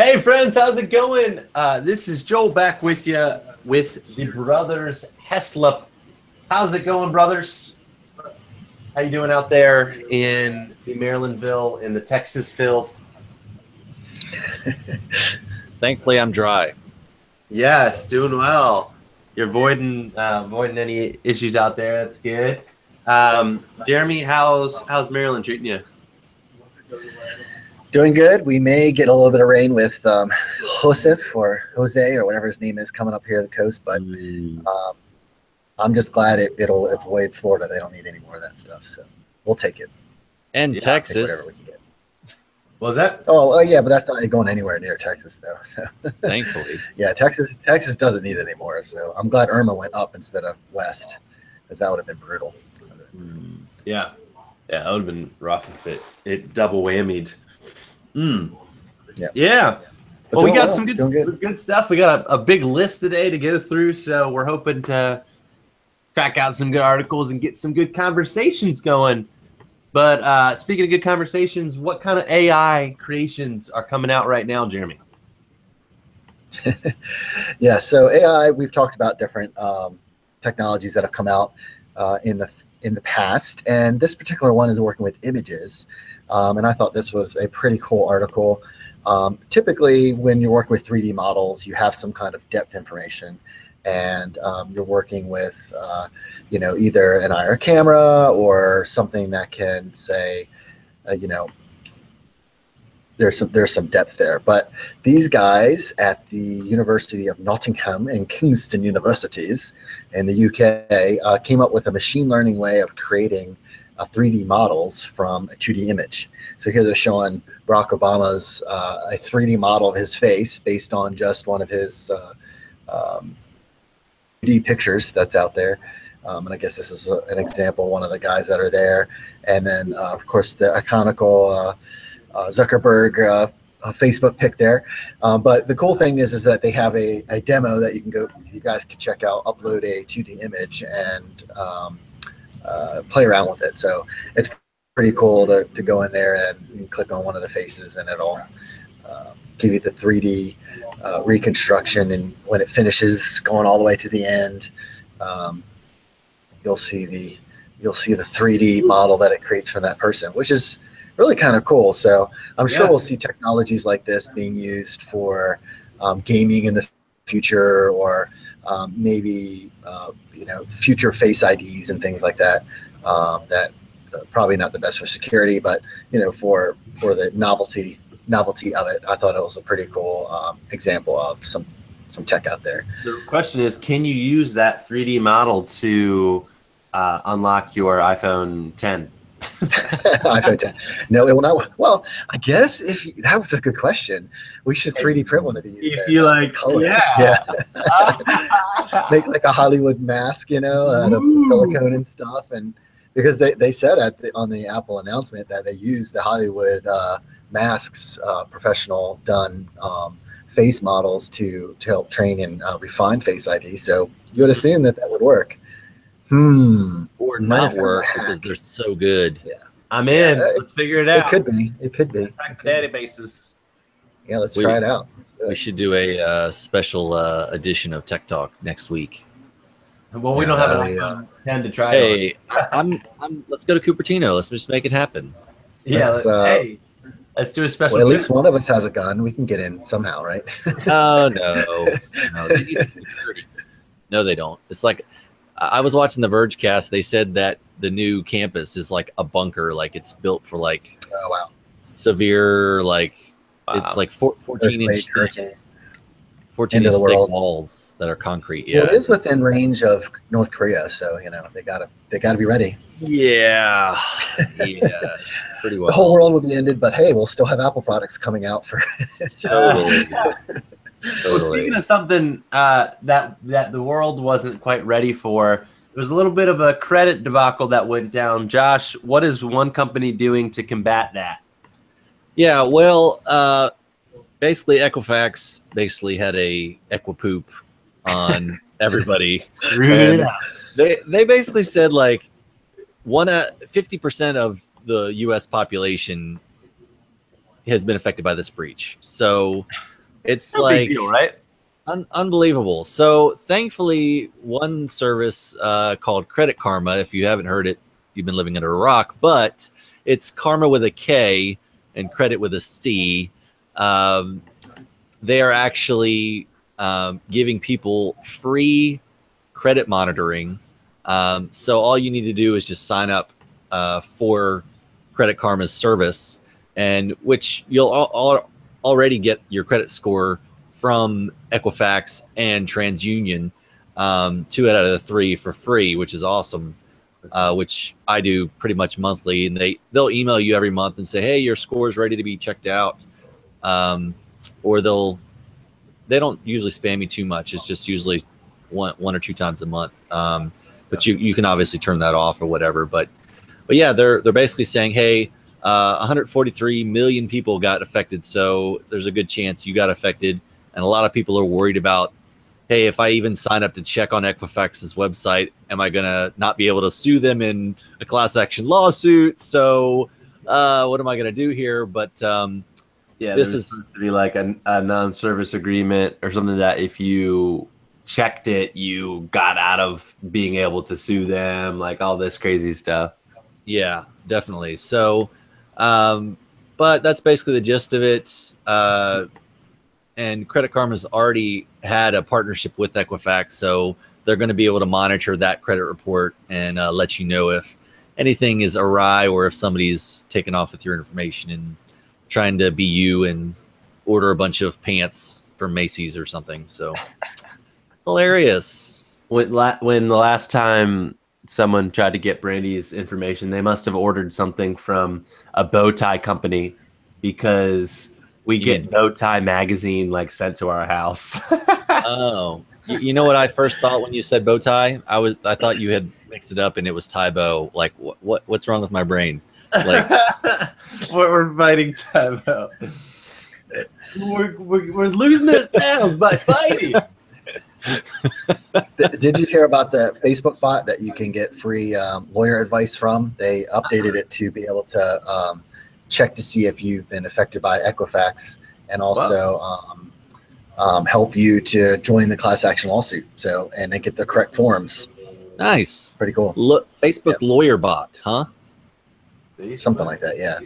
Hey friends, how's it going? This is Joel back with you with the brothers Heslop. How's it going, brothers? How you doing out there in the Marylandville, in the Texasville? Thankfully, I'm dry. Yes, doing well. You're avoiding any issues out there. That's good. Jeremy, how's Maryland treating you? Doing good. We may get a little bit of rain with Joseph or Jose or whatever his name is coming up here the coast, but I'm just glad it'll avoid Florida. They don't need any more of that stuff, so we'll take it. And Yeah, Texas. whatever we can get. Was that? Oh, yeah, but that's not going anywhere near Texas, though. So Thankfully. yeah, Texas doesn't need it anymore. So I'm glad Irma went up instead of west, because that would have been brutal. Yeah, that would have been rough if it double whammied. Yeah. Well, we got some good stuff. We got a big list today to go through, so we're hoping to crack out some good articles and get some good conversations going. But speaking of good conversations, what kind of AI creations are coming out right now, Jeremy? Yeah, so AI, we've talked about different technologies that have come out in the past, and this particular one is working with images. And I thought this was a pretty cool article. Typically, when you're working with 3D models, you have some kind of depth information, and you're working with, either an IR camera or something that can say, there's some depth there. But these guys at the University of Nottingham and Kingston Universities in the UK came up with a machine learning way of creating 3D models from a 2D image. So here they're showing Barack Obama's a 3D model of his face based on just one of his 2D pictures that's out there. And I guess this is an example, one of the guys that are there. And then, of course, the iconical Zuckerberg Facebook pic there. But the cool thing is that they have a demo that you guys can check out, upload a 2D image and play around with it. So it's pretty cool to go in there and you can click on one of the faces and it'll give you the 3D reconstruction. And when it finishes, going all the way to the end, you'll see the 3D model that it creates from that person, which is really kind of cool. So I'm sure we'll see technologies like this being used for gaming in the future, or maybe future face IDs and things like that. That probably not the best for security, but for the novelty of it, I thought it was a pretty cool example of some tech out there. The question is, can you use that 3D model to unlock your iPhone 10? iPhone 10. No, it will not. Well, I guess that was a good question. We should 3D print one of these. If you like, color. Yeah. Make like a Hollywood mask, out of silicone and stuff. And because they said on the Apple announcement that they use the Hollywood masks, professional done face models to help train and refine Face ID. So you would assume that would work. Or not work because they're so good. Yeah, I'm in. Let's figure it out. It could be. Databases. Yeah, let's try it out. We should do a special edition of Tech Talk next week. Well, we don't have an iPhone 10 to try. Hey, let's go to Cupertino. Let's just make it happen. Yeah. Let's do a special. Well, at least one of us has a gun. We can get in somehow, right? Oh no, they need security. No, they don't. It's like, I was watching the Verge cast. They said that the new campus is like a bunker, like it's built for like severe, it's like 14-inch thick, 14-inch thick walls that are concrete. Yeah, well, it is within range of North Korea, so they gotta be ready. Yeah, pretty well. The whole world will be ended, but hey, we'll still have Apple products coming out for. Totally. Well, speaking of something that the world wasn't quite ready for, there was a little bit of a credit debacle that went down. Josh, what is one company doing to combat that? Yeah, well, basically Equifax had a Equipoop on everybody. They basically said like 50% of the U.S. population has been affected by this breach. So it's No like big deal, right? unbelievable. So thankfully, one service called Credit Karma, if you haven't heard it, you've been living under a rock, but it's Karma with a K and credit with a C. They are actually giving people free credit monitoring. So all you need to do is just sign up for Credit Karma's service, and which you'll already get your credit score from Equifax and TransUnion, 2 out of the 3 for free, which is awesome. Which I do pretty much monthly, and they'll email you every month and say, hey, your score is ready to be checked out. Or they don't usually spam me too much. It's just usually one or 2 times a month. But you can obviously turn that off or whatever. But yeah, they're basically saying, hey, 143 million people got affected, so there's a good chance you got affected. And a lot of people are worried about, hey, if I even sign up to check on Equifax's website, am I gonna not be able to sue them in a class action lawsuit? So what am I gonna do here? But yeah, this is is supposed to be like a non-service agreement or something that if you checked it, you got out of being able to sue them, like all this crazy stuff. Yeah, definitely. So, but that's basically the gist of it. And Credit Karma's already had a partnership with Equifax, so they're going to be able to monitor that credit report and let you know if anything is awry or if somebody's taken off with your information and trying to be you and order a bunch of pants from Macy's or something. So hilarious. When the last time someone tried to get Brandy's information, they must have ordered something from a bow tie company, because we get bow tie magazine like sent to our house. Oh, you know what I first thought when you said bow tie? I thought you had mixed it up and it was tie bow. Like what's wrong with my brain? Like we're fighting tie bow. We're losing those pounds by fighting. Did you hear about the Facebook bot that you can get free lawyer advice from? They updated it to be able to check to see if you've been affected by Equifax, and also help you to join the class action lawsuit. So, and then get the correct forms. Nice. Pretty cool. Look, Facebook lawyer bot, huh? Something like that, yeah.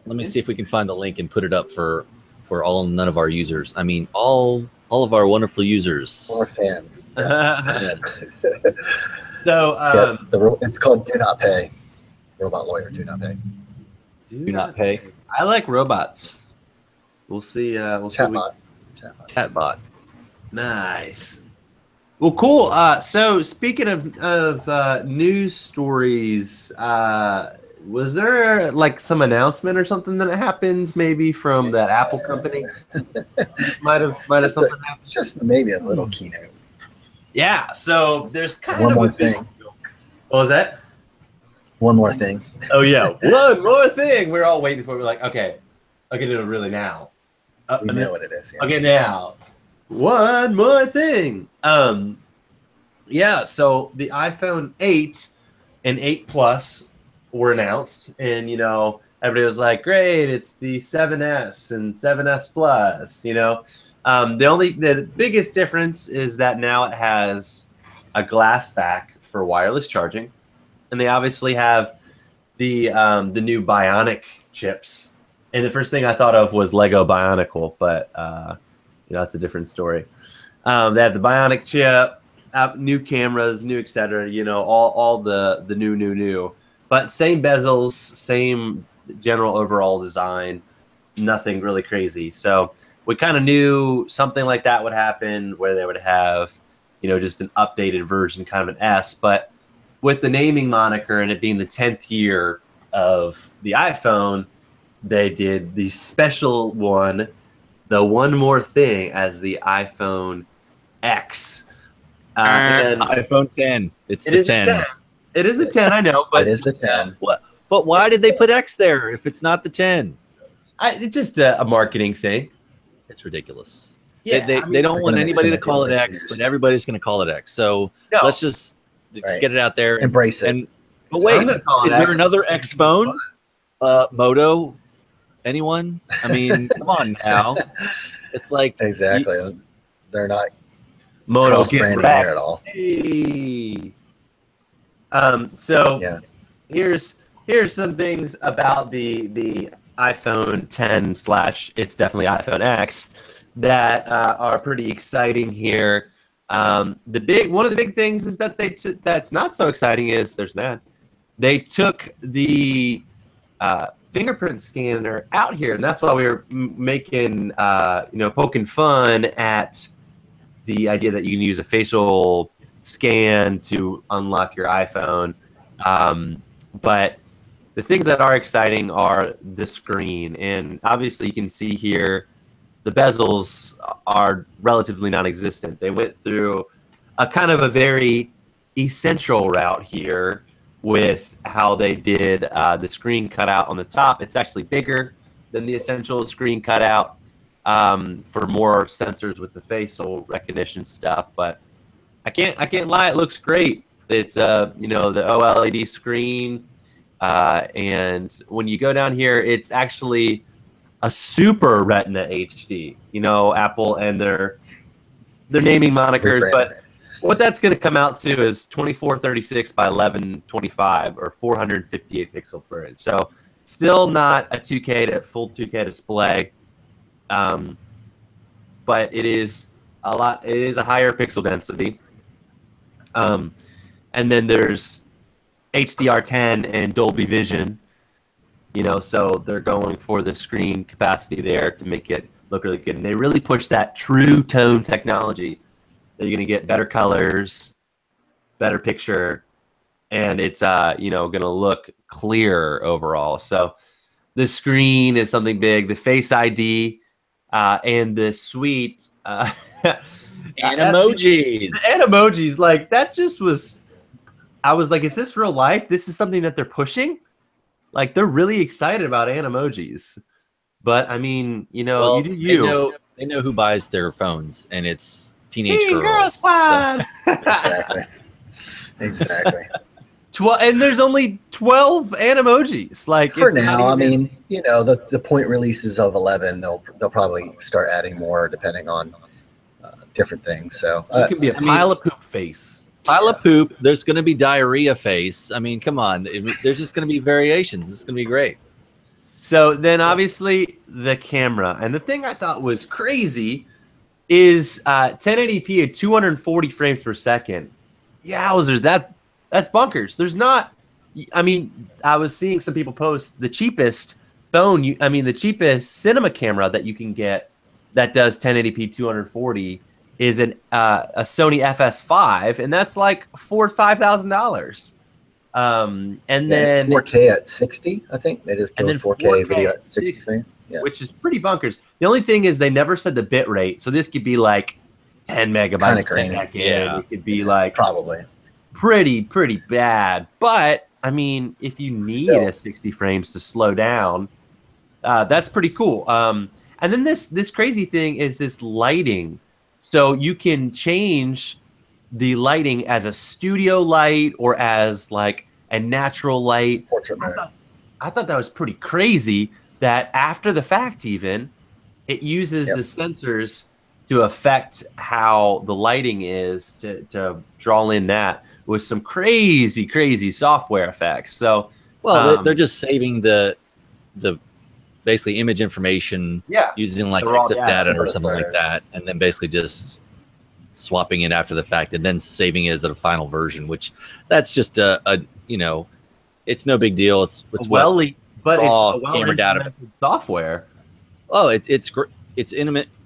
Let me see if we can find the link and put it up for none of our users. I mean, all of our wonderful users. Or fans. Yeah. So it's called Do Not Pay. Robot lawyer, Do Not Pay. Do not pay. I like robots. We'll see. Chatbot. Chatbot. Nice. Well, cool. So speaking of news stories, was there like some announcement or something that happened maybe from that Apple company? might have something happened. Just maybe a little keynote. Yeah. So there's kind One of more a thing. What was that? One more thing. Oh yeah, one more thing. We're all waiting for. We're like, okay, no, really now. We know what it is. Yeah. Okay, now one more thing. Yeah. So the iPhone 8 and 8 Plus were announced, and everybody was like, great, it's the 7S and 7S Plus. The biggest difference is that now it has a glass back for wireless charging. And they obviously have the new Bionic chips. And the first thing I thought of was Lego Bionicle, but that's a different story. They have the Bionic chip, new cameras, new etc. All the new. But same bezels, same general overall design, nothing really crazy. So we kind of knew something like that would happen, where they would have, just an updated version, kind of an S, but with the naming moniker and it being the 10th year of the iPhone, they did the special one, the one more thing, as the iPhone X. And iPhone 10. It's the 10. It is the 10, I know. But it is the 10. But why did they put X there if it's not the 10? It's just a marketing thing. It's ridiculous. Yeah, they don't want anybody to call it X, but everybody's going to call it X. So let's just get it out there. Embrace it. But wait, is there another X phone? Moto? anyone? I mean, come on now. It's like exactly. They're not Moto cross-branding there at all. Hey. So Yeah. here's some things about the iPhone 10 / it's definitely iPhone X that are pretty exciting here. One of the big things is that that's not so exciting is they took the fingerprint scanner out here, and that's why we were making poking fun at the idea that you can use a facial scan to unlock your iPhone. But the things that are exciting are the screen, and obviously you can see here the bezels are relatively non-existent. They went through a kind of a very essential route here with how they did the screen cutout on the top. It's actually bigger than the essential screen cutout for more sensors with the facial recognition stuff. But I can't lie, it looks great. It's the OLED screen, and when you go down here, it's actually a super Retina HD. Apple and their naming monikers, but what that's going to come out to is 2436 by 1125 or 458 pixel per inch. So still not a 2K to full 2K display, but it is a lot. It is a higher pixel density. And then there's HDR10 and Dolby Vision. So they're going for the screen capacity there to make it look really good. And they really push that true tone technology. So you're going to get better colors, better picture, and it's going to look clearer overall. So the screen is something big. The Face ID and the sweet Animojis. Animojis, like that just was. I was like, is this real life? This is something that they're pushing. Like they're really excited about Animojis. But I mean, you do you. They know who buys their phones, and it's teenage Girl girls. Squad. Exactly. Exactly. And there's only 12 Animojis. Like for now, I mean, the point releases of 11, they'll probably start adding more depending on different things. So it could be a pile of poop face. Pile of poop. There's going to be diarrhea face. I mean, come on. There's just going to be variations. It's going to be great. So then, obviously, the camera. And the thing I thought was crazy is 1080p at 240 frames per second. Yowzers, that's bunkers. There's not. I mean, I was seeing some people post the cheapest phone. The cheapest cinema camera that you can get that does 1080p 240 is a Sony FS5, and that's like $4,000-$5,000. And then 4K at 60, I think they just do 4K video at 60 frames, which is pretty bunkers. The only thing is they never said the bit rate, so this could be like 10 megabytes per second. Yeah. It could be like probably pretty bad. But I mean, if you need a 60 frames to slow down, that's pretty cool. And then this crazy thing is this lighting. So you can change the lighting as a studio light or as like a natural light. Portrait mode. I thought that was pretty crazy that after the fact even, it uses the sensors to affect how the lighting is to draw in that with some crazy software effects. So they're just saving the basically image information using like EXIF data or something like that, and then basically just swapping it after the fact and then saving it as a final version, which that's just it's no big deal. It's camera data software. Oh, it's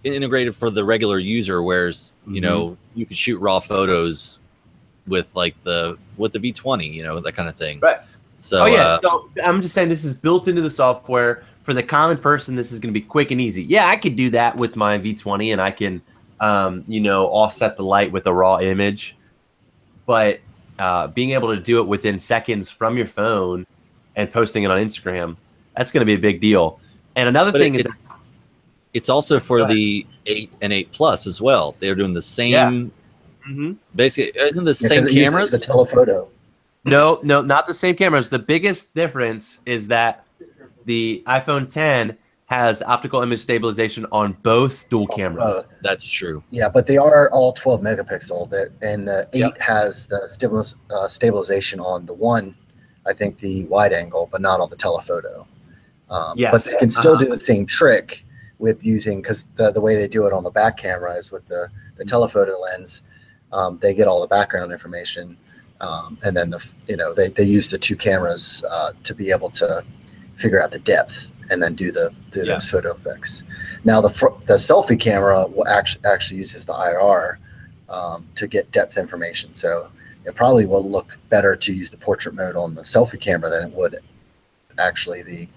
integrated for the regular user, whereas you can shoot raw photos with the V20, that kind of thing. Right. So so I'm just saying this is built into the software. For the common person, this is going to be quick and easy. Yeah, I could do that with my V20, and I can, offset the light with a raw image. But being able to do it within seconds from your phone and posting it on Instagram, that's going to be a big deal. And another thing is, it's also for the 8 and 8 Plus as well. They're doing the same, basically, isn't the same cameras? The telephoto. No, not the same cameras. The biggest difference is that the iPhone 10 has optical image stabilization on both dual cameras. Both. That's true. Yeah, but they are all 12 megapixel. And the 8 has the stabilization on the one, I think the wide angle, but not on the telephoto. Yes. But they can still do the same trick with using, because the way they do it on the back camera is with the telephoto lens. They get all the background information, and then they use the two cameras to be able to figure out the depth and then do those photo effects. Now the selfie camera will actually uses the IR to get depth information. So it probably will look better to use the portrait mode on the selfie camera than it would actually the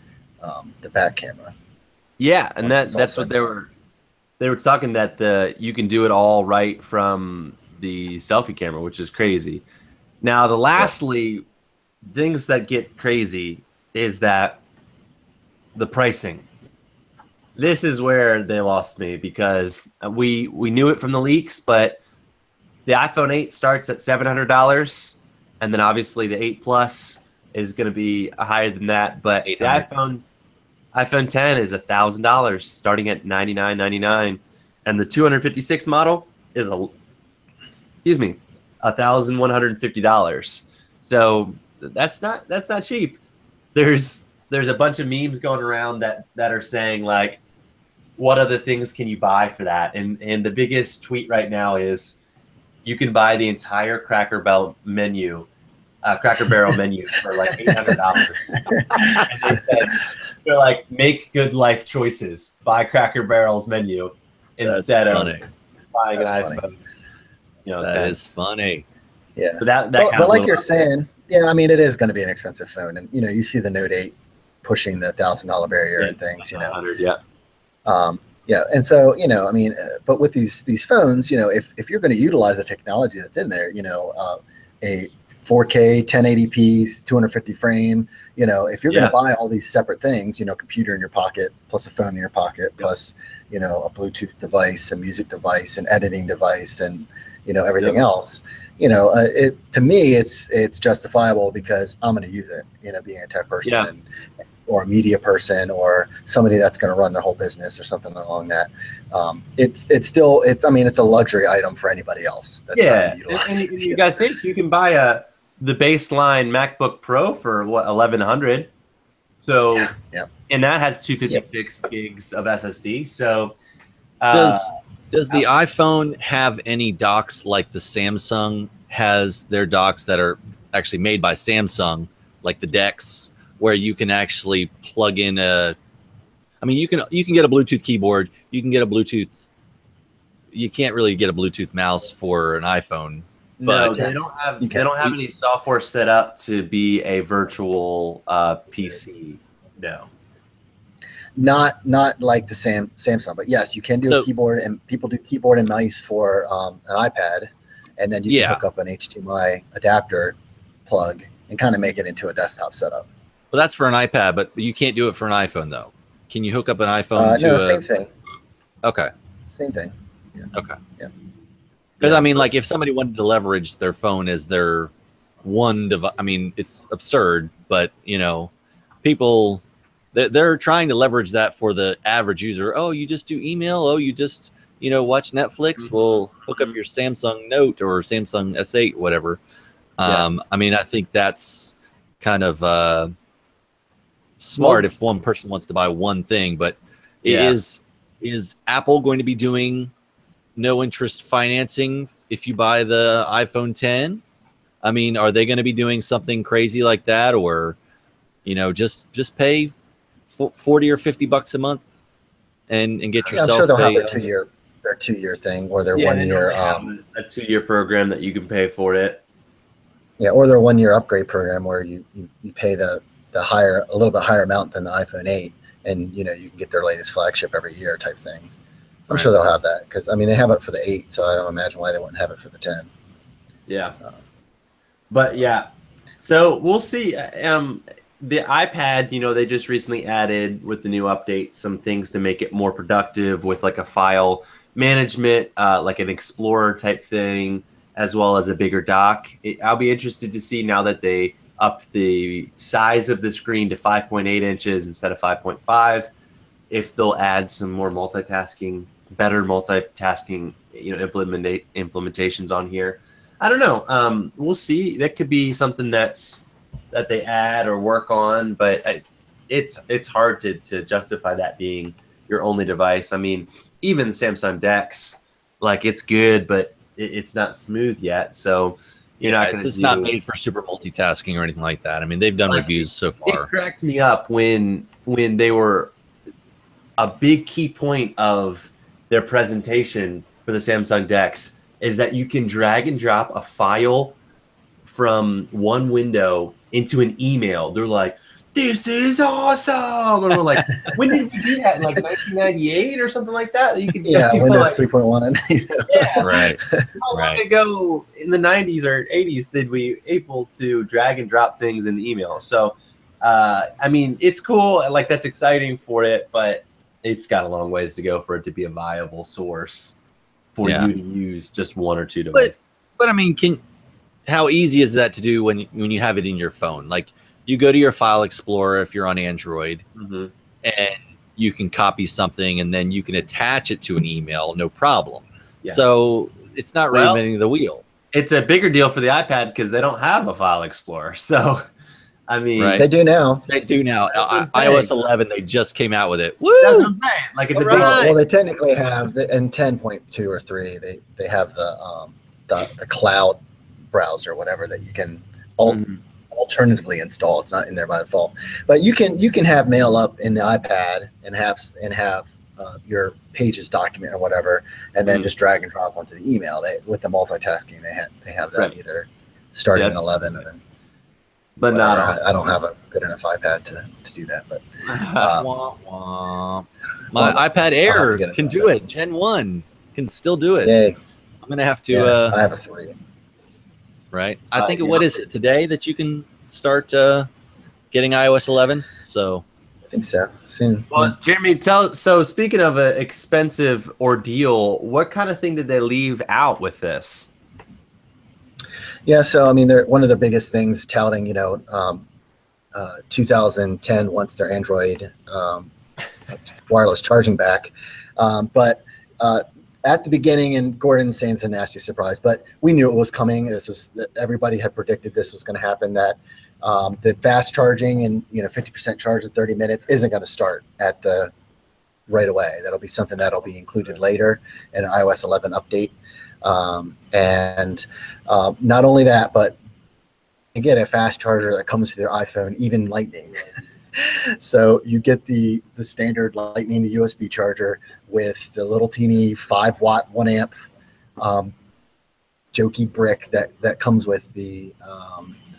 back camera. Yeah, and that's what they were talking, that you can do it all right from the selfie camera, which is crazy. Now lastly, things that get crazy is that the pricing. This is where they lost me, because we knew it from the leaks, but the iPhone 8 starts at $700, and then obviously the 8 Plus is going to be higher than that. But the iPhone 10 is $1,000, starting at $99.99, and the 256 model is $1,150. So that's not cheap. There's a bunch of memes going around that are saying, like, what other things can you buy for that? And the biggest tweet right now is you can buy the entire Cracker Barrel menu for like $800. And they said, they're like, make good life choices. Buy Cracker Barrel's menu instead of buying an iPhone. That is funny. Yeah. So but like you're saying, yeah, I mean, it is going to be an expensive phone, and you see the Note 8 pushing the $1,000 barrier and things. 100, yeah. Yeah, and so I mean, but with these phones, if you're going to utilize the technology that's in there, a 4K 1080p 250 frame, if you're going to buy all these separate things, computer in your pocket plus a phone in your pocket plus a Bluetooth device, a music device, an editing device, and everything else, to me it's justifiable because I'm going to use it, being a tech person or a media person or somebody that's going to run their whole business or something along that. It's a luxury item for anybody else. That's and you got to think you can buy the baseline MacBook Pro for what, $1,100. So and that has 256 gigs of SSD. So does the iPhone have any docks like the Samsung has their docks that are actually made by Samsung, like the DeX, where you can actually plug in you can get a Bluetooth keyboard, you can get a Bluetooth. You can't really get a Bluetooth mouse for an iPhone. No, they don't have any software set up to be a virtual PC. No. Not like the Samsung, but yes, you can do a keyboard, and people do keyboard and mice for an iPad, and then you can hook up an HDMI adapter plug and kind of make it into a desktop setup. Well, that's for an iPad, but you can't do it for an iPhone, though. Can you hook up an iPhone to same thing. Okay. Same thing. Yeah. Okay. Yeah. Because, I mean, like, if somebody wanted to leverage their phone as their one device, I mean, it's absurd, but, people, they're trying to leverage that for the average user. Oh, you just do email? Oh, you just, watch Netflix? Mm-hmm. Well, hook up your Samsung Note or Samsung S8, whatever. I mean, I think that's kind of smart if one person wants to buy one thing, but is Apple going to be doing no interest financing if you buy the iPhone 10? I mean, are they going to be doing something crazy like that, or just pay $40 or $50 a month and get yourself? I'm sure they'll have their 2 year thing, or their 1 year a 2 year program that you can pay for it. Yeah, or their 1 year upgrade program where you pay a little bit higher amount than the iPhone 8, and you can get their latest flagship every year type thing. I'm sure they'll have that, because I mean they have it for the 8, so I don't imagine why they wouldn't have it for the 10. Yeah, but so we'll see. The iPad, they just recently added with the new update some things to make it more productive with like a file management, like an Explorer type thing, as well as a bigger dock. I'll be interested to see now that they upped the size of the screen to 5.8 inches instead of 5.5. if they'll add some more better multitasking, implementations on here. I don't know. We'll see. That could be something that they add or work on, but it's hard to justify that being your only device. I mean, even the Samsung DeX, like, it's good, but it's not smooth yet. So you're not going to. It's not made for super multitasking or anything like that. I mean, they've done reviews so far. It cracked me up when they were a big key point of their presentation for the Samsung DeX is that you can drag and drop a file from one window into an email. They're like, this is awesome. And we're like, when did we do that? Like 1998 or something like that? You could, Windows 3.1. Yeah, right. How long ago in the 90s or 80s did we able to drag and drop things in the email? So, I mean, it's cool. Like, that's exciting for it, but it's got a long ways to go for it to be a viable source for you to use just one or two devices. But I mean, how easy is that to do when you have it in your phone? Like, you go to your file explorer if you're on Android, and you can copy something, and then you can attach it to an email, no problem. Yeah. So it's not reinventing the wheel. It's a bigger deal for the iPad because they don't have a file explorer. So, I mean, they do now. They do now. iOS 11, they just came out with it. Woo! That's what I'm saying. Like, it's a big deal. Well, they technically have in 10.2 or 3. They have the cloud browser, whatever, that you can alternatively install. It's not in there by default, but you can have mail up in the iPad and have your Pages document or whatever, and then just drag and drop onto the email. With the multitasking, they have that either starting in 11 or. But I don't have a good enough iPad to do that. But my iPad Air can do it. Gen 1 can still do it. Yay. I'm gonna have to. I have a 3. Right. I think what is it today that you can start getting iOS 11? So I think so. Soon. Well, Jeremy, so speaking of an expensive ordeal, what kind of thing did they leave out with this? Yeah, so I mean, one of the biggest things touting, 2010 wants their Android wireless charging back, but at the beginning, and Gordon's saying it's a nasty surprise, but we knew it was coming. Everybody had predicted this was going to happen. That the fast charging and 50% charge in 30 minutes isn't going to start right away. That'll be something that'll be included later in an iOS 11 update. And not only that, but you get a fast charger that comes with your iPhone, even Lightning. So you get the standard Lightning to USB charger with the little teeny 5-watt 1 amp jokey brick that comes with the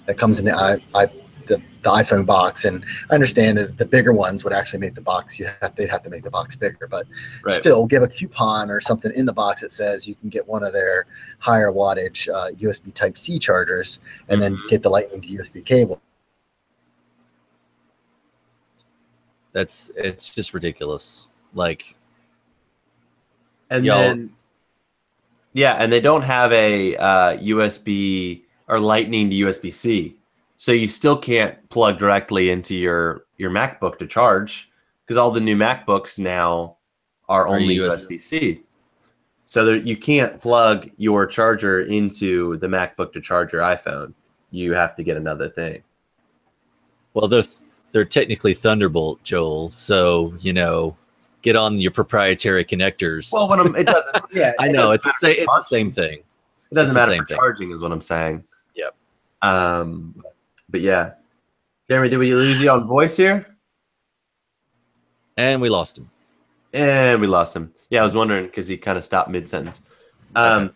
that comes in the iPhone box. And I understand that the bigger ones would actually make the box. They'd have to make the box bigger, but still give a coupon or something in the box that says you can get one of their higher wattage USB Type-C chargers, and then get the Lightning to USB cable. It's just ridiculous. Like, and then and they don't have a USB or Lightning to USB-C. So you still can't plug directly into your MacBook to charge, because all the new MacBooks now are only USB-C. So you can't plug your charger into the MacBook to charge your iPhone. You have to get another thing. Well, they're technically Thunderbolt, Joel. So get on your proprietary connectors. Well, it doesn't. Yeah, I know it's the same thing. It doesn't matter for charging, is what I'm saying. Yep. But yeah, Jeremy, did we lose you on voice here? And we lost him. Yeah, I was wondering because he kind of stopped mid-sentence. Hey,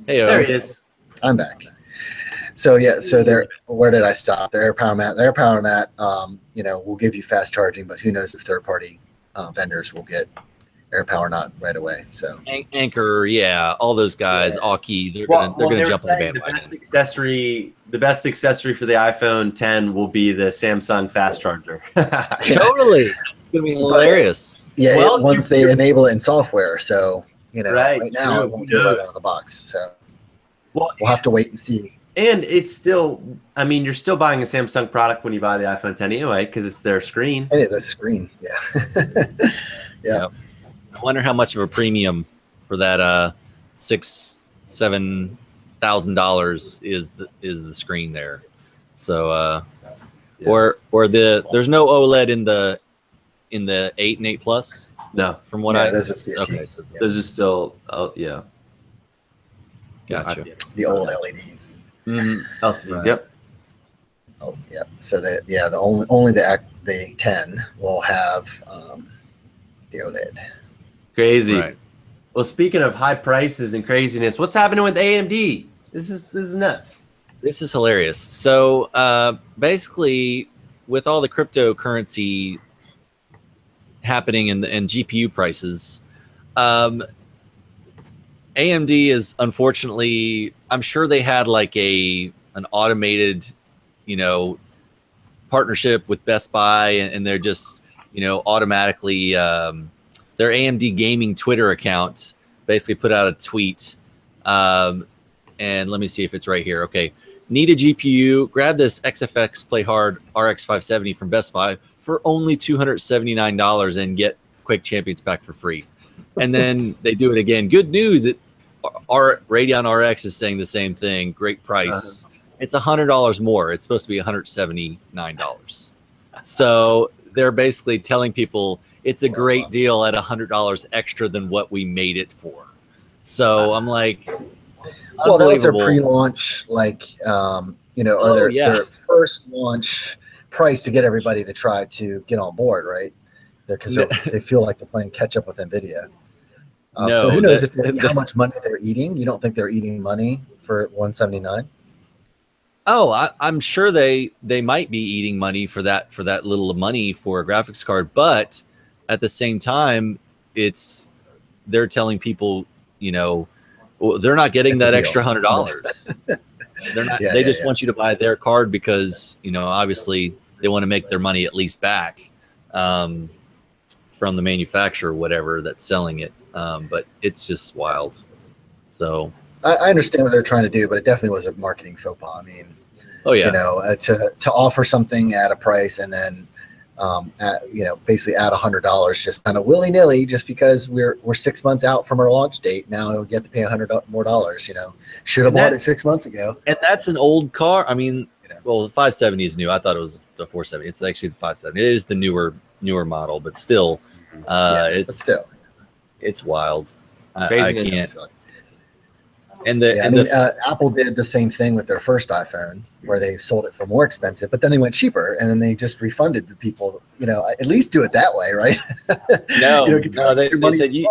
there he is. I'm back. So where did I stop? The Air Power Mat. Will give you fast charging, but who knows if third-party vendors will get Air Power not right away. So Anchor, all those guys, Aukey, they're gonna jump on the bandwagon. The best accessory for the iPhone 10 will be the Samsung fast charger. Totally, it's gonna be hilarious. Once they enable it in software. So right now true. it won't do it right out of the box. So we'll have to wait and see. And it's still, I mean, you're still buying a Samsung product when you buy the iPhone 10 anyway, because it's their screen. And the screen, yeah. Yeah. I wonder how much of a premium for that $6,000-7,000 is the screen there. So yeah. or there's no OLED in the 8 and 8 Plus. No, from what those are CRT. Okay, so those are still yeah. Gotcha. The old LEDs. LCDs, right. Yep. Oh, yep. So the only the 10 will have the OLED. Crazy. Right. Well, speaking of high prices and craziness, what's happening with AMD? This is nuts. This is hilarious. So basically, with all the cryptocurrency happening and GPU prices, AMD is unfortunately, I'm sure they had like an automated, partnership with Best Buy, and they're just, automatically, their AMD gaming Twitter account basically put out a tweet. And let me see if it's right here. Okay. Need a GPU? Grab this XFX Play Hard RX 570 from Best Buy for only $279 and get Quake Champions pack for free. And then they do it again. Good news. Our Radeon RX is saying the same thing. Great price. It's $100 more. It's supposed to be $179. So they're basically telling people it's a great deal at $100 extra than what we made it for. So I'm like, well, that was their pre-launch, or their first launch price to get everybody to try to get on board, right? Because they feel like they're playing catch up with NVIDIA. So who knows how much money they're eating? You don't think they're eating money for $179? Oh, I'm sure they might be eating money for that little money for a graphics card, but at the same time, they're telling people, they're not getting that extra $100. They're not. They just want you to buy their card because obviously they want to make their money at least back from the manufacturer, or whatever that's selling it. But it's just wild. So I understand what they're trying to do, but it definitely was a marketing faux pas. I mean, to offer something at a price and then basically add $100 just kind of willy nilly, just because we're 6 months out from our launch date. Now you'll get to pay $100 more. Should have bought it 6 months ago. And that's an old car. I mean, well, the 570 is new. I thought it was the 470. It's actually the 570. It is the newer model, but still, it's wild. I can't. And Apple did the same thing with their first iPhone, where they sold it for more expensive, but then they went cheaper, and then they just refunded the people. At least do it that way, right? They said you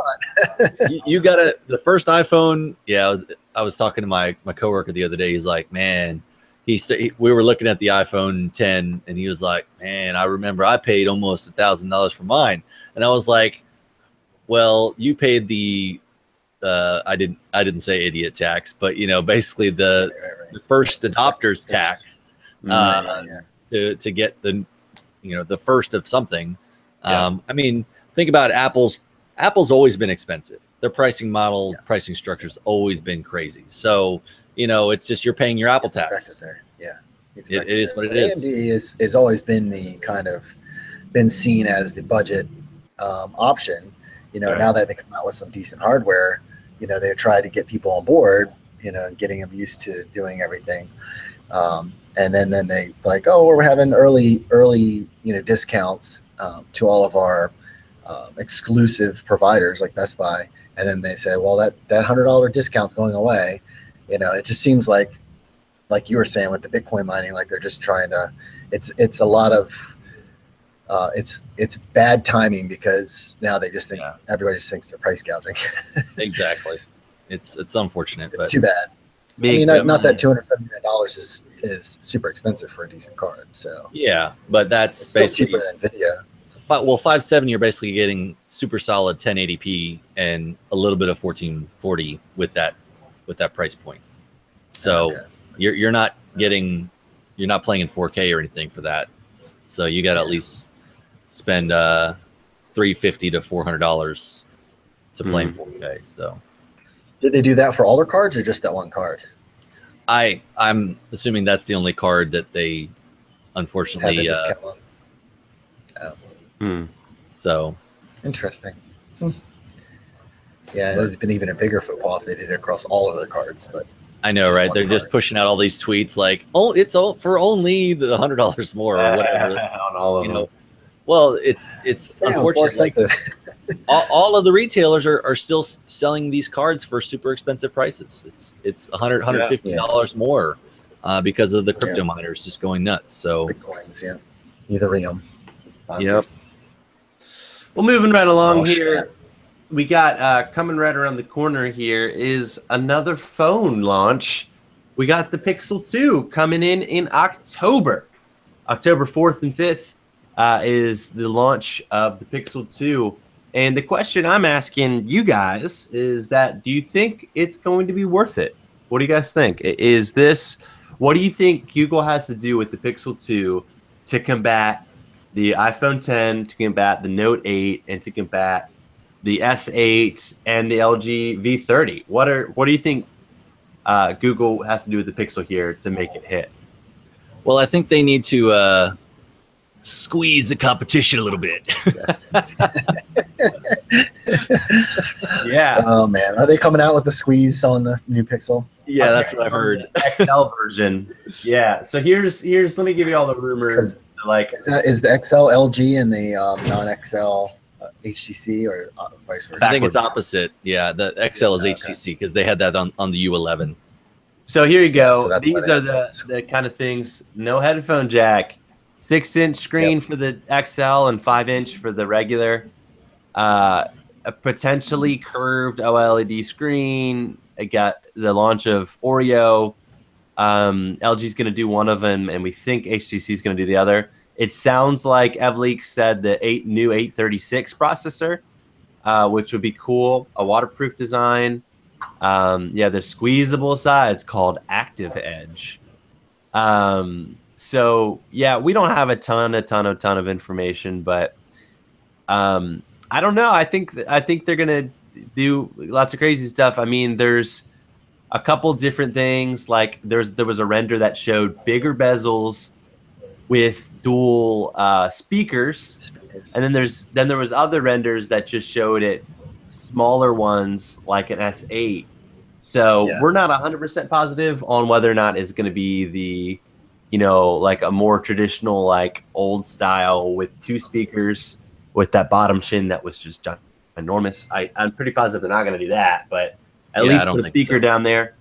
gotta, the first iPhone. Yeah, I was talking to my coworker the other day. He's like, man, we were looking at the iPhone 10, and he was like, man, I remember I paid almost $1,000 for mine, and I was like, well, you paid the I didn't say idiot tax, but basically the first adopters tax to get the first of something. I mean, think about Apple's always been expensive. Their pricing model, pricing structure's always been crazy. So it's just you're paying your Apple tax. It is what it is. AMD has always been been seen as the budget option. Now that they come out with some decent hardware, they try to get people on board, getting them used to doing everything. And then they like, oh, we're having early, discounts to all of our exclusive providers like Best Buy. And then they say, well, that $100 discount's going away. It just seems like you were saying with the Bitcoin mining, like they're just trying to, it's a lot of, it's bad timing, because now they just think everybody just thinks they're price gouging. Exactly. It's unfortunate. It's too bad. Not that $279 is super expensive for a decent card. So yeah, but that's it's basically cheaper than Nvidia. Well, 570, you're basically getting super solid 1080p and a little bit of 1440 with that price point. So you're not playing in 4K or anything for that. So you got to at least spend $350 to $400 to play in 4K. So did they do that for all their cards or just that one card? I'm assuming that's the only card that they unfortunately discount on. So interesting. Yeah, it would have been even a bigger football if they did it across all of their cards, but I know, right? They're just pushing out all these tweets like, "Oh, it's all for only the $100 more or whatever." On all of them. Well, it's unfortunate. Like, all of the retailers are still selling these cards for super expensive prices. It's $150 more because of the crypto miners just going nuts. So Bitcoins, Ethereum. Yep. Well, moving right along here, we got coming right around the corner here is another phone launch. We got the Pixel 2 coming in October. October 4th and 5th is the launch of the Pixel 2. And the question I'm asking you guys is that, do you think it's going to be worth it? What do you guys think? What do you think Google has to do with the Pixel 2 to combat the iPhone 10, to combat the Note 8, and to combat the S8 and the LG V30? What do you think Google has to do with the Pixel here to make it hit? Well, I think they need to squeeze the competition a little bit. Yeah. Oh man, are they coming out with the squeeze on the new Pixel? Yeah, that's what I've heard. XL version. Yeah. So here's let me give you all the rumors. Like, is the XL LG and the non-XL HTC or vice versa? I think it's opposite. Yeah, the XL is HTC because they had that on the U11. So here you go. So these are the kind of things. No headphone jack, 6-inch screen for the XL and 5-inch for the regular. A potentially curved OLED screen. I got the launch of Oreo. LG's going to do one of them, and we think HTC is going to do the other. It sounds like Evleek said the new 836 processor, which would be cool. A waterproof design. The squeezable sides called Active Edge. So yeah, we don't have a ton of information, but I don't know. I think they're gonna do lots of crazy stuff. I mean, there's a couple different things. Like there was a render that showed bigger bezels with dual speakers, and then there was other renders that just showed it smaller ones like an S8. So we're not 100% positive on whether or not it's going to be the, like a more traditional, like old style with 2 speakers with that bottom chin that was just enormous. I'm pretty positive they're not going to do that, but at least put a speaker down there.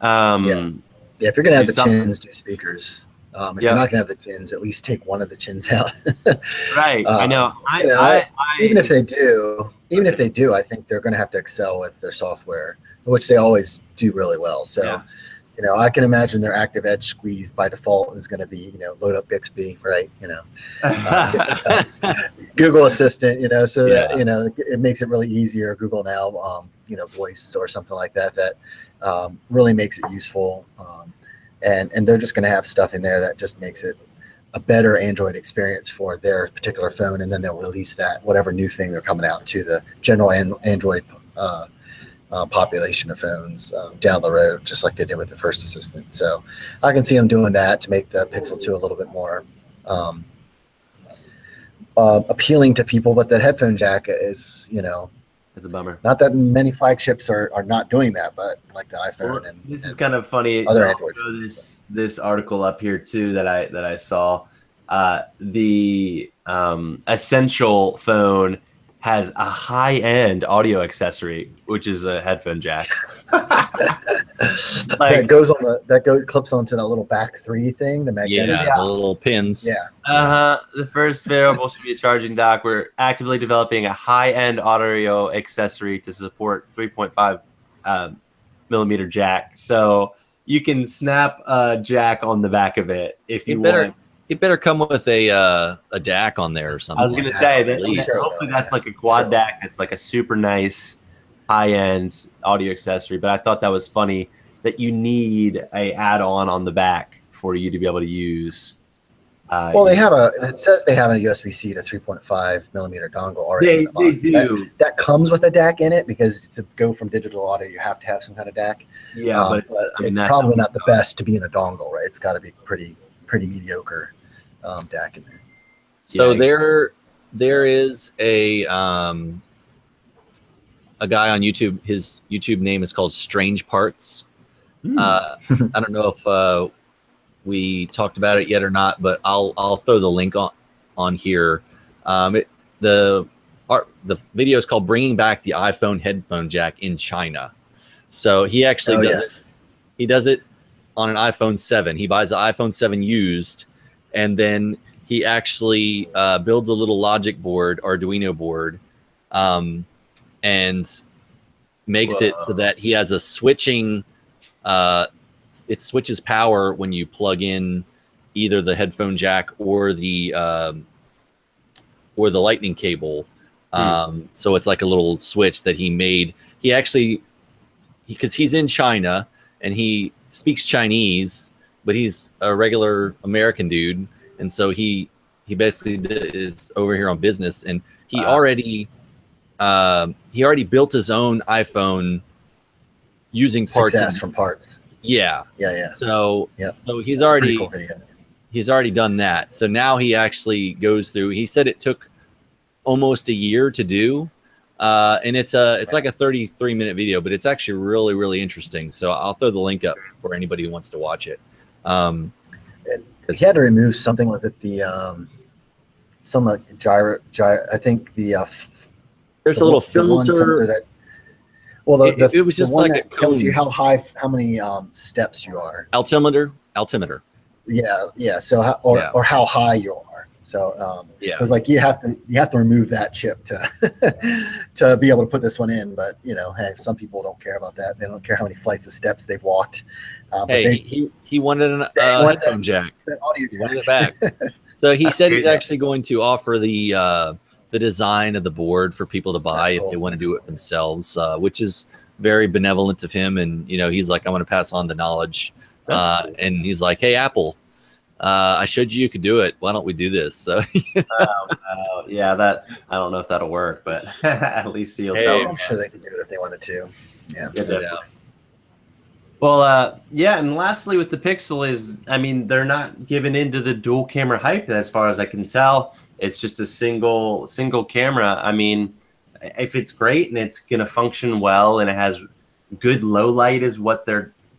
If you're going to have the chins, do speakers. If you're not going to have the chins, at least take one of the chins out. Right. I know. Even if they do, I think they're going to have to excel with their software, which they always do really well. So, I can imagine their Active Edge squeeze by default is going to be, load up Bixby, right? Google Assistant, so that, it makes it really easier. Google Now, voice or something like that really makes it useful. And they're just going to have stuff in there that just makes it a better Android experience for their particular phone. And then they'll release that, whatever new thing they're coming out to the general Android population of phones down the road, just like they did with the first assistant. So I can see them doing that to make the Pixel 2 a little bit more appealing to people. But that headphone jack is, it's a bummer. Not that many flagships are not doing that, but like the iPhone and this is kind of funny. Other Android. This article up here too that I saw. The Essential phone has a high-end audio accessory, which is a headphone jack. that clips onto that little back 3 thing, the magnetic. The little pins. The first variable should be a charging dock. We're actively developing a high-end audio accessory to support 3.5 millimeter jack. So you can snap a jack on the back of it if you want. It better come with a DAC on there or something. I was going to say that hopefully that's like a quad DAC. It's like a super nice high-end audio accessory. But I thought that was funny that you need a add-on on the back for you to be able to use Well, they have it says they have a USB-C to 3.5 millimeter dongle already in the box. They do. That comes with a DAC in it, because to go from digital audio, you have to have some kind of DAC. Yeah, but I mean, it's probably not the best to be in a dongle, right? It's got to be pretty mediocre DAC in there. So there is a guy on YouTube. His YouTube name is called Strange Parts. I don't know if we talked about it yet or not, but I'll throw the link on here. The video is called "Bringing Back the iPhone Headphone Jack in China." So he actually does it. He does it on an iPhone 7. He buys the iPhone 7 used, and then he actually builds a little logic board, Arduino board, and makes it so that he has a switching. It switches power when you plug in either the headphone jack or the lightning cable. So it's like a little switch that he made. He actually, because he's in China and he speaks Chinese, but he's a regular American dude, and so he basically is over here on business, and he already built his own iPhone using parts from parts. Yeah. So he's already done that. So now he actually goes through. He said it took almost a year to do, and it's like a 33-minute video, but it's actually really, really interesting. So I'll throw the link up for anybody who wants to watch it. He had to remove something with it. Some gyro. I think there's a little filter that. Well, it was just like it tells you how many steps you are. Altimeter. Yeah. So or how high you are. So so it's like you have to remove that chip to be able to put this one in. But hey, some people don't care about that. They don't care how many flights of steps they've walked. He wanted an headphone jack. He wanted it back. So he said he's actually going to offer the design of the board for people to buy if they want to do it themselves, which is very benevolent of him. And he's like, I want to pass on the knowledge. Cool. And he's like, hey, Apple, I showed you could do it. Why don't we do this? So yeah, that I don't know if that'll work, but at least he'll tell them. I'm sure they could do it if they wanted to. Yeah. Well, and lastly with the Pixel is, I mean, they're not giving into the dual camera hype as far as I can tell. It's just a single camera. I mean, if it's great and it's going to function well and it has good low light is what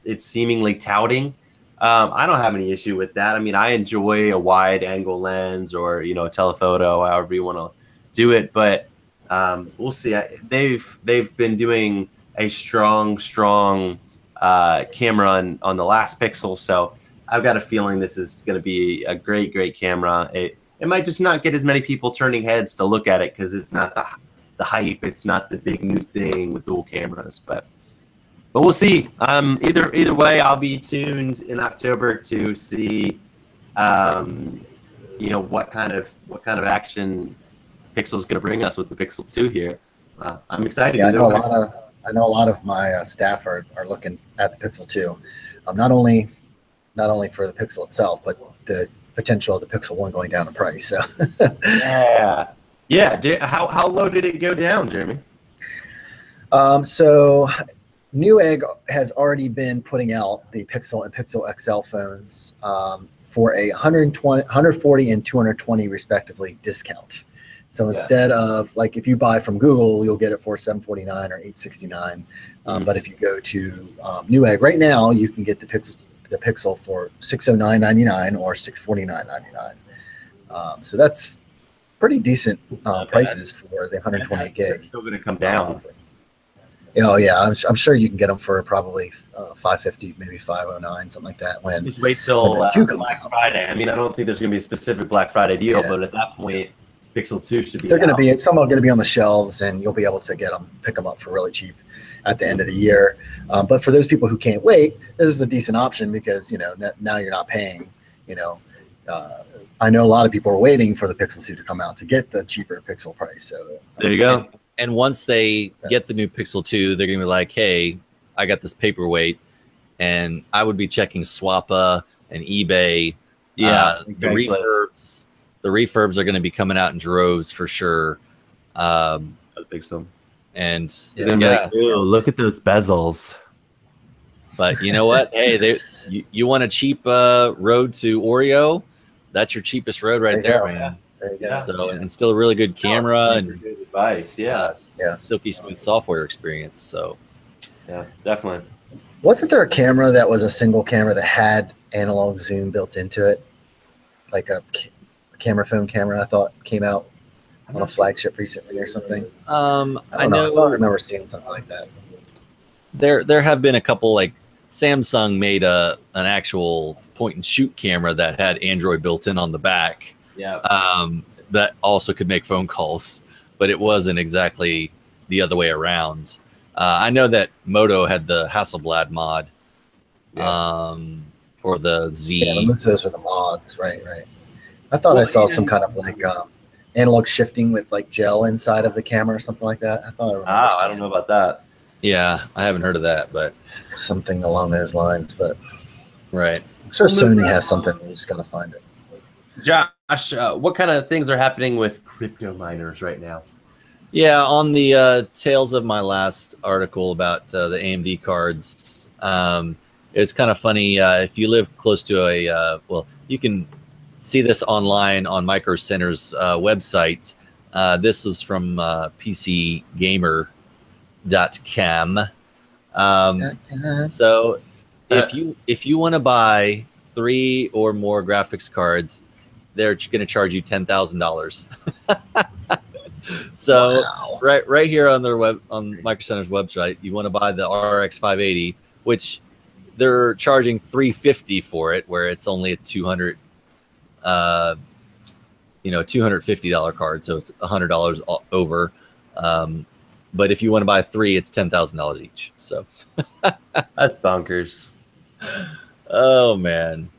it's seemingly touting, I don't have any issue with that. I mean, I enjoy a wide angle lens or, a telephoto, however you want to do it. But we'll see. They've been doing a strong camera on the last Pixel. So I've got a feeling this is going to be a great camera. It might just not get as many people turning heads to look at it because it's not the hype. It's not the big new thing with dual cameras. But we'll see. Either way, I'll be tuned in October to see, what kind of action Pixel's going to bring us with the Pixel 2 here. I'm excited. Yeah, I know a lot of my staff are looking at the Pixel 2, not only for the Pixel itself, but the potential of the Pixel 1 going down in price. So yeah. How low did it go down, Jeremy? So Newegg has already been putting out the Pixel and Pixel XL phones for a 140 and 220 respectively discount. So instead of, like, if you buy from Google, you'll get it for $749 or $869. But if you go to Newegg right now, you can get the Pixel for $609.99 or $649.99. So that's pretty decent prices for the 120 gig. It's still going to come down. Oh yeah, I'm sure you can get them for probably $550, maybe $509, something like that. When just wait till Black Friday. I mean, I don't think there's going to be a specific Black Friday deal, but at that point, Pixel 2 should be. They're going to be. Some are going to be on the shelves, and you'll be able to pick them up for really cheap at the end of the year. But for those people who can't wait, this is a decent option because now you're not paying. I know a lot of people are waiting for the Pixel 2 to come out to get the cheaper Pixel price. So there you go. And once they get the new Pixel 2, they're going to be like, hey, I got this paperweight. And I would be checking Swappa and eBay, Yeah, the refurbs are going to be coming out in droves for sure. I think so. And look at those bezels. But you know what? Hey, you want a cheap road to Oreo? That's your cheapest road right there, man. There you go. So and still a really good camera and good advice. Yeah, silky smooth software experience. So yeah, definitely. Wasn't there a camera that was a single camera that had analog zoom built into it, like a camera phone camera? I thought came out on a flagship recently or something. I know. I remember seeing something like that. There have been a couple, like Samsung made an actual point and shoot camera that had Android built in on the back. Yeah. That also could make phone calls, but it wasn't exactly the other way around. I know that Moto had the Hasselblad mod for the Z. Yeah, those were the mods, right? I thought I saw some kind of like analog shifting with like gel inside of the camera or something like that. I thought I don't know about that. Yeah, I haven't heard of that, but something along those lines. But right, I'm sure Sony has something. We're just gonna find it. Josh, what kind of things are happening with crypto miners right now? Yeah, on the tails of my last article about the AMD cards, it's kind of funny. If you live close to well, you can see this online on Micro Center's website. This was from PCGamer.com. So if you want to buy 3 or more graphics cards, they're going to charge you $10,000. So right here on their on Micro Center's website, you want to buy the RX 580, which they're charging $350 for it, where it's only a $250 card, so it's $100 over. But if you want to buy 3, it's $10,000 each. So that's bonkers. Oh man,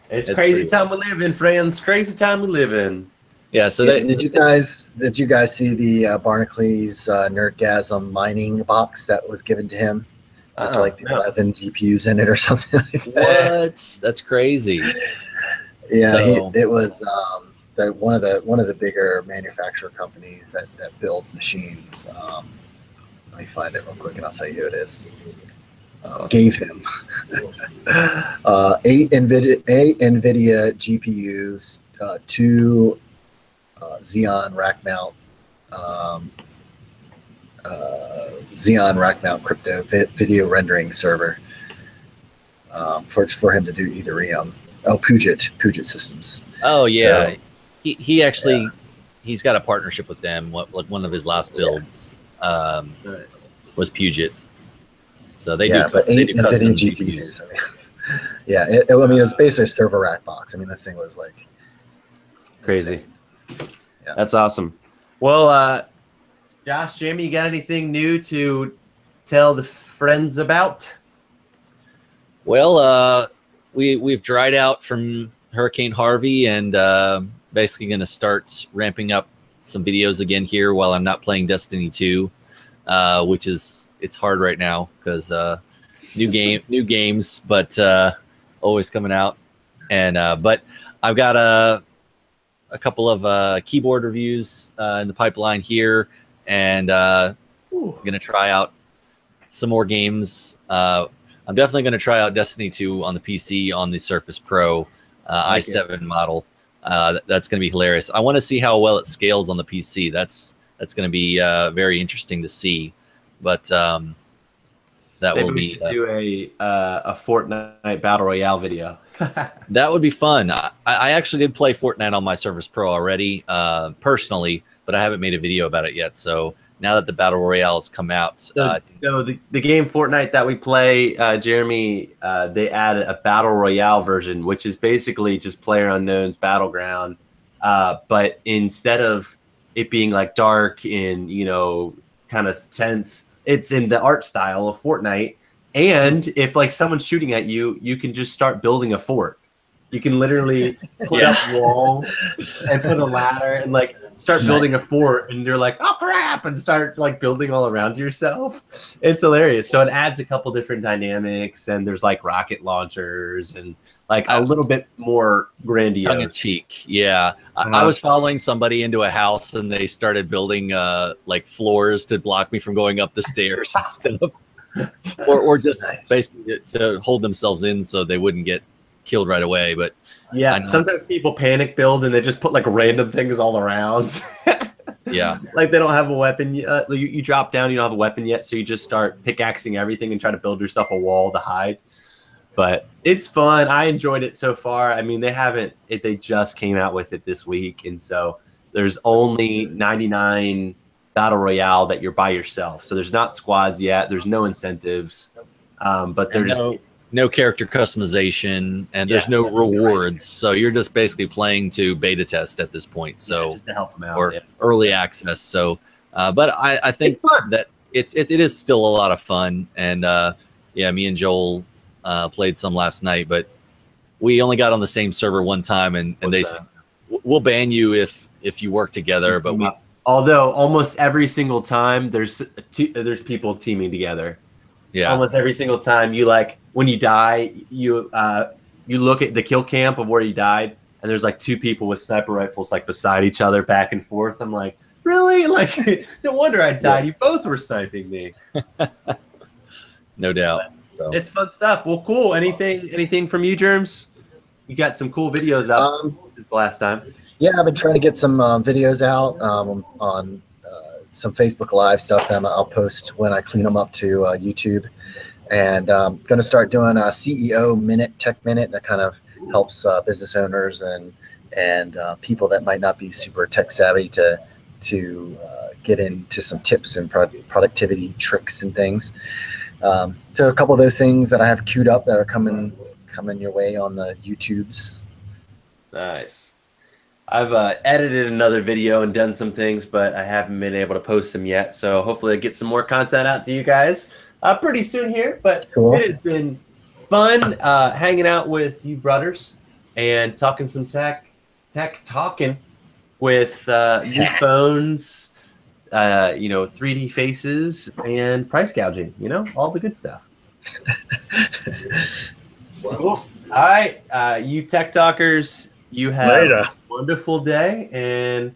it's crazy time we live in, friends. Crazy time we live in. Yeah. So did you guys see the Barnacules Nerdgasm mining box that was given to him? With like 11 GPUs in it or something like that. What? That's crazy. Yeah, so, it was one of the bigger manufacturer companies that build machines. Let me find it real quick and I'll tell you who it is. Gave him 8 NVIDIA GPUs, 2 Xeon rack mount crypto video rendering server for him to do Ethereum. Puget Systems. Oh yeah, so, he actually he's got a partnership with them. Like one of his last builds was Puget. So they do. But they 8 NVIDIA GPUs. I mean, it's basically a server rack box. I mean, this thing was like crazy. Yeah. That's awesome. Well, Josh, Jamie, you got anything new to tell the friends about? Well, we've dried out from Hurricane Harvey and basically going to start ramping up some videos again here while I'm not playing Destiny 2, which it's hard right now because new games, but always coming out. And but I've got a couple of keyboard reviews in the pipeline here, and I'm going to try out some more games. I'm definitely going to try out Destiny 2 on the PC on the Surface Pro i7 model. That's going to be hilarious. I want to see how well it scales on the PC. That's going to be very interesting to see. But that maybe will we be should do a Fortnite Battle Royale video. That would be fun. I actually did play Fortnite on my Surface Pro already, personally, but I haven't made a video about it yet. So now that the Battle Royale has come out. So the game Fortnite that we play, Jeremy, they added a Battle Royale version, which is basically just PlayerUnknown's Battleground. But instead of it being like dark and, kind of tense, it's in the art style of Fortnite. And if like someone's shooting at you, you can just start building a fort. You can literally put up walls and put a ladder, and like start building a fort, and you're like, oh crap, and start like building all around yourself. It's hilarious. So it adds a couple different dynamics, and there's like rocket launchers and like a little bit more grandiose. Tongue in cheek, yeah. I was following somebody into a house, and they started building like floors to block me from going up the stairs and stuff. Or just basically to hold themselves in so they wouldn't get killed right away. But yeah, sometimes people panic build and they just put like random things all around. Yeah, like they don't have a weapon. You drop down, you don't have a weapon yet, so you just start pickaxing everything and try to build yourself a wall to hide. But it's fun. I enjoyed it so far. I mean, they just came out with it this week, and so there's only 99 battle royale that you're by yourself. So there's not squads yet. There's no incentives, but there's no character customization, and there's no rewards. So you're just basically playing to beta test at this point. So just to help them out, or early access. So, but I think that it is still a lot of fun. And yeah, me and Joel played some last night, but we only got on the same server one time, and they said we'll ban you if you work together. But although almost every single time there's people teaming together. Yeah, almost every single time when you die, you look at the kill camp of where you died, and there's like two people with sniper rifles like beside each other, back and forth. I'm like, really? Like, no wonder I died. You both were sniping me. No doubt. So it's fun stuff. Well, cool. Anything from you, Germs? You got some cool videos up this last time. Yeah, I've been trying to get some videos out on some Facebook Live stuff that I'll post when I clean them up to YouTube. And I'm going to start doing a CEO Minute, Tech Minute, that kind of helps business owners and people that might not be super tech savvy to get into some tips and productivity tricks and things. So a couple of those things that I have queued up that are coming your way on the YouTubes. Nice. I've edited another video and done some things, but I haven't been able to post them yet. So hopefully I'll get some more content out to you guys pretty soon here. But cool. It has been fun hanging out with you brothers and talking some tech talking with new phones, 3D faces and price gouging, all the good stuff. Cool. All right, you tech talkers, you have a wonderful day, and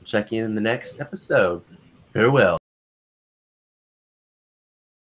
check you in the next episode. Farewell.